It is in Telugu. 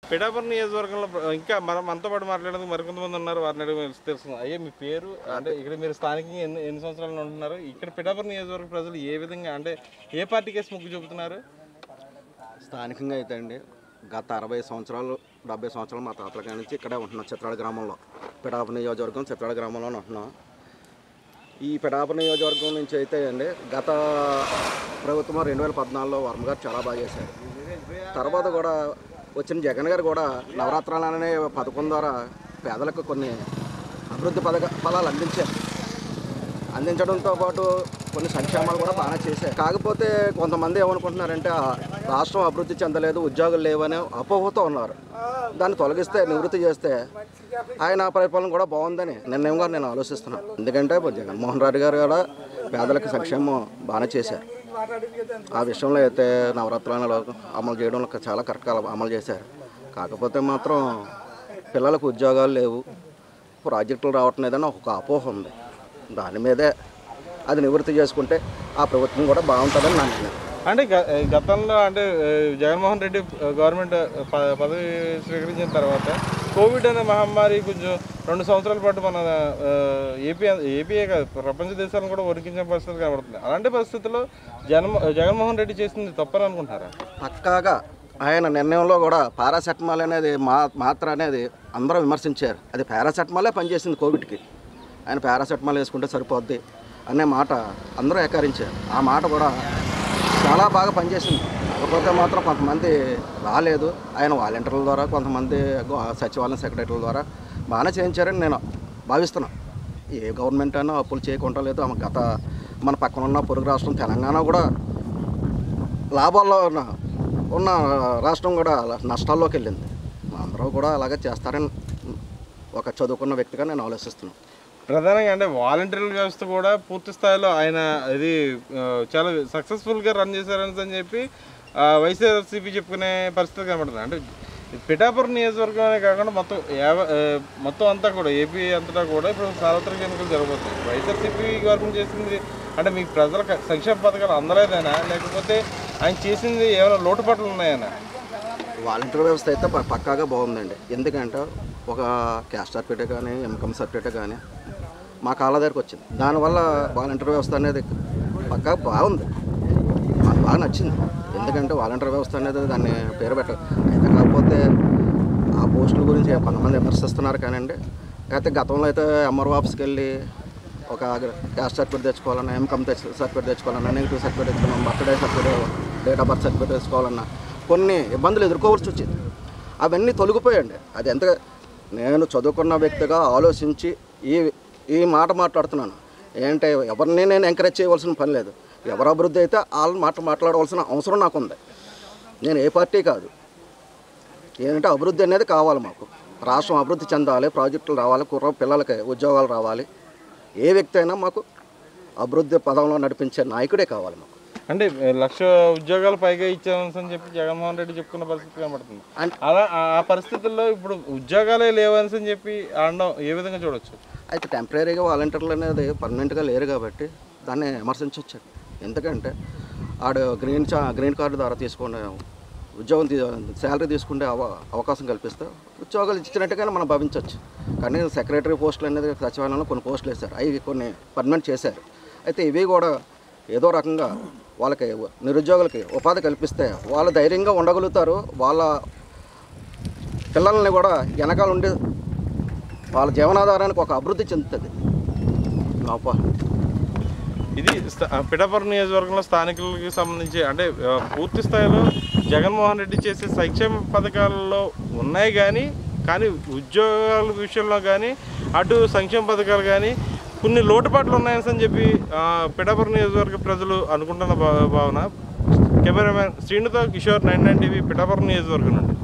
పిఠాపురం నియోజకవర్గంలో ఇంకా మనతో పాటు మాట్లాడేందుకు మరికొంతమంది ఉన్నారు. వారిని అడిగి తెలుస్తుంది. అయ్యే మీ పేరు, అంటే ఇక్కడ మీరు స్థానికంగా ఎన్ని సంవత్సరాలు ఉంటున్నారు? ఇక్కడ పిఠాపురం నియోజకవర్గ ప్రజలు ఏ విధంగా, అంటే ఏ పార్టీ కేసు మొగ్గు చూపుతున్నారు? స్థానికంగా అయితే అండి గత 60 సంవత్సరాలు 70 సంవత్సరాలు మా తాతల కాడి నుంచి ఇక్కడే ఉంటున్నాం. చిత్రాడ గ్రామంలో, పిఠాపురం నియోజకవర్గం చిత్రాడ గ్రామంలోనే ఉంటున్నాం. ఈ పిఠాపురం నియోజకవర్గం నుంచి అయితే అండి గత ప్రభుత్వం 2014లో వర్మ గారు చాలా బాగా చేశారు. తర్వాత కూడా వచ్చిన జగన్ గారు కూడా నవరాత్రాలు అనే పథకం ద్వారా పేదలకు కొన్ని అభివృద్ధి ఫలాలు అందించడంతో పాటు కొన్ని సంక్షేమాలు కూడా బాగా చేశారు. కాకపోతే కొంతమంది ఏమనుకుంటున్నారంటే రాష్ట్రం అభివృద్ధి చెందలేదు, ఉద్యోగాలు లేవనే అపోహతో ఉన్నారు. దాన్ని తొలగిస్తే, నివృత్తి చేస్తే ఆయన పరిపాలన కూడా బాగుందని నిర్ణయంగా నేను ఆలోచిస్తున్నాను. ఎందుకంటే జగన్మోహన్ రెడ్డి గారు కూడా పేదలకు సంక్షేమం బాగానే చేశారు. ఆ విషయంలో అయితే నవరత్నాలు అమలు చేయడంలో చాలా కరెక్ట్గా అమలు చేశారు. కాకపోతే మాత్రం పిల్లలకు ఉద్యోగాలు లేవు, ప్రాజెక్టులు రావటం లేదని ఒక అపోహ ఉంది. దాని మీదే అది నివృత్తి చేసుకుంటే ఆ ప్రభుత్వం కూడా బాగుంటుందని నాకు. అంటే గతంలో అంటే జగన్మోహన్ రెడ్డి గవర్నమెంట్ పదవి స్వీకరించిన తర్వాత కోవిడ్ అనే మహమ్మారి కొంచెం 2 సంవత్సరాల పాటు మన ఏపీఏ కాదు ప్రపంచ దేశాలను కూడా వణికించిన పరిస్థితి కనబడుతుంది. అలాంటి పరిస్థితుల్లో జగన్మోహన్ రెడ్డి చేసింది తప్పని అనుకుంటారా? పక్కాగా ఆయన నిర్ణయంలో కూడా పారాసెటమాల్ అనేది మాత్ర అనేది అందరూ విమర్శించారు. అది పారాసెటమాలే పనిచేసింది కోవిడ్కి. ఆయన పారాసెటమాల్ వేసుకుంటే సరిపోద్ది అనే మాట అందరూ ఏకరించారు. ఆ మాట కూడా చాలా బాగా పనిచేసింది. కాకపోతే మాత్రం కొంతమంది రాలేదు. ఆయన వాలంటీర్ల ద్వారా, కొంతమంది సచివాలయం సెక్రటరీల ద్వారా బాగానే చేయించారని నేను భావిస్తున్నాను. ఏ గవర్నమెంట్ అయినా అప్పులు చేయకుండా లేదు. మన పక్కన ఉన్న పొరుగు రాష్ట్రం తెలంగాణ కూడా లాభాల్లో ఉన్న రాష్ట్రం కూడా నష్టాల్లోకి వెళ్ళింది. అందరూ కూడా అలాగే చేస్తారని ఒక చదువుకున్న వ్యక్తిగా నేను ఆలోచిస్తున్నాను. ప్రధానంగా అంటే వాలంటీర్ల వ్యవస్థ కూడా పూర్తి స్థాయిలో ఆయన ఇది చాలా సక్సెస్ఫుల్గా రన్ చేశారని చెప్పి వైఎస్ఆర్సీపీ చెప్పుకునే పరిస్థితి కనబడుతుంది. అంటే పిఠాపురం నియోజకవర్గం అనే కాకుండా మొత్తం అంతా కూడా ఏపీ అంతటా కూడా ఇప్పుడు సార్వత్రిక ఎన్నికలు జరగబోతాయి. వైఎస్ఆర్సీపీ గవర్నమెంట్ చేసింది అంటే మీకు ప్రజల సంక్షేమ పథకాలు అందలేదైనా, లేకపోతే ఆయన చేసింది ఏమైనా లోటుపాట్లు ఉన్నాయన్నా? వాలంటీర్ వ్యవస్థ అయితే పక్కాగా బాగుందండి. ఎందుకంటే ఒక క్యాస్ట్ సర్టిఫికేట్ కానీ, ఇన్కమ్ సర్టిఫికేట్ కానీ మా కాళ్ళ దగ్గరకు వచ్చింది. దానివల్ల వాలంటీర్ వ్యవస్థ అనేది పక్కా బాగుంది, మాకు బాగా నచ్చింది. ఎందుకంటే వాలంటీర్ వ్యవస్థ అనేది దాన్ని పేరు పెట్టదు. అయితే కాకపోతే ఆ పోస్టుల గురించి కొంతమంది విమర్శిస్తున్నారు కానివ్వండి. అయితే గతంలో అయితే ఎంఆర్ఓ ఆఫీస్కి వెళ్ళి ఒక క్యాస్ట్ సర్టిఫికేట్ తెచ్చుకోవాలన్నా, ఇన్కమ్ సర్టిఫికేట్ తెచ్చుకోవాలన్నా, నెగిటివ్ సర్టిఫికేట్ తెచ్చుకోవాలన్నా, birthday certificate, date of birth certificate తెచ్చుకోవాలన్నా కొన్ని ఇబ్బందులు ఎదుర్కోవాల్సి వచ్చింది. అవన్నీ తొలగిపోయండి. అది ఎంత నేను చదువుకున్న వ్యక్తిగా ఆలోచించి ఈ మాట మాట్లాడుతున్నాను. ఏంటంటే ఎవరిని నేను ఎంకరేజ్ చేయవలసిన పని లేదు. ఎవరు అభివృద్ధి అయితే వాళ్ళని మాట్లాడవలసిన అవసరం నాకు ఉంది. నేను ఏ పార్టీ కాదు. ఏంటంటే అభివృద్ధి అనేది కావాలి మాకు. రాష్ట్రం అభివృద్ధి చెందాలి, ప్రాజెక్టులు రావాలి, పిల్లలకి ఉద్యోగాలు రావాలి. ఏ వ్యక్తి అయినా మాకు అభివృద్ధి పదంలో నడిపించే నాయకుడే కావాలి మాకు. అంటే 1,00,000 ఉద్యోగాలు పైగా ఇచ్చామని చెప్పి జగన్మోహన్ రెడ్డి చెప్పుకున్న పరిస్థితి కనబడుతుంది. అలా ఆ పరిస్థితుల్లో ఇప్పుడు ఉద్యోగాలే లేవని చెప్పి అనడం ఏ విధంగా చూడవచ్చు? అయితే టెంపరీగా వాలంటీర్లు అనేది పర్మనెంట్గా లేరు కాబట్టి దాన్ని విమర్శించవచ్చు. ఎందుకంటే ఆడు గ్రీన్ కార్డు ద్వారా తీసుకునే ఉద్యోగం శాలరీ తీసుకునే అవకాశం కల్పిస్తే ఉద్యోగాలు ఇచ్చినట్టుగానే మనం భావించవచ్చు. కానీ సెక్రటరీ పోస్టులు అనేది సచివాలయంలో కొన్ని పోస్టులు వేశారు, అవి కొన్ని పర్మనెంట్ చేశారు. అయితే ఇవి కూడా ఏదో రకంగా వాళ్ళకి నిరుద్యోగులకి ఉపాధి కల్పిస్తే వాళ్ళు ధైర్యంగా ఉండగలుగుతారు. వాళ్ళ పిల్లల్ని కూడా వెనకాల ఉండి వాళ్ళ జీవనాధారానికి ఒక అభివృద్ధి చెందుతుంది. ఇది పిఠాపురం నియోజకవర్గంలో స్థానికులకి సంబంధించి అంటే పూర్తి స్థాయిలో జగన్మోహన్ రెడ్డి చేసే సంక్షేమ పథకాలలో ఉన్నాయి, కానీ ఉద్యోగాల విషయంలో కానీ అటు సంక్షేమ పథకాలు కానీ కొన్ని లోటుపాట్లు ఉన్నాయని చెప్పి పిఠాపురం నియోజకవర్గ ప్రజలు అనుకుంటున్న భావన. కెమెరామ్యాన్ శ్రీనుతో కిషోర్, 99 టీవీ, పిఠాపురం నియోజకవర్గం నుండి.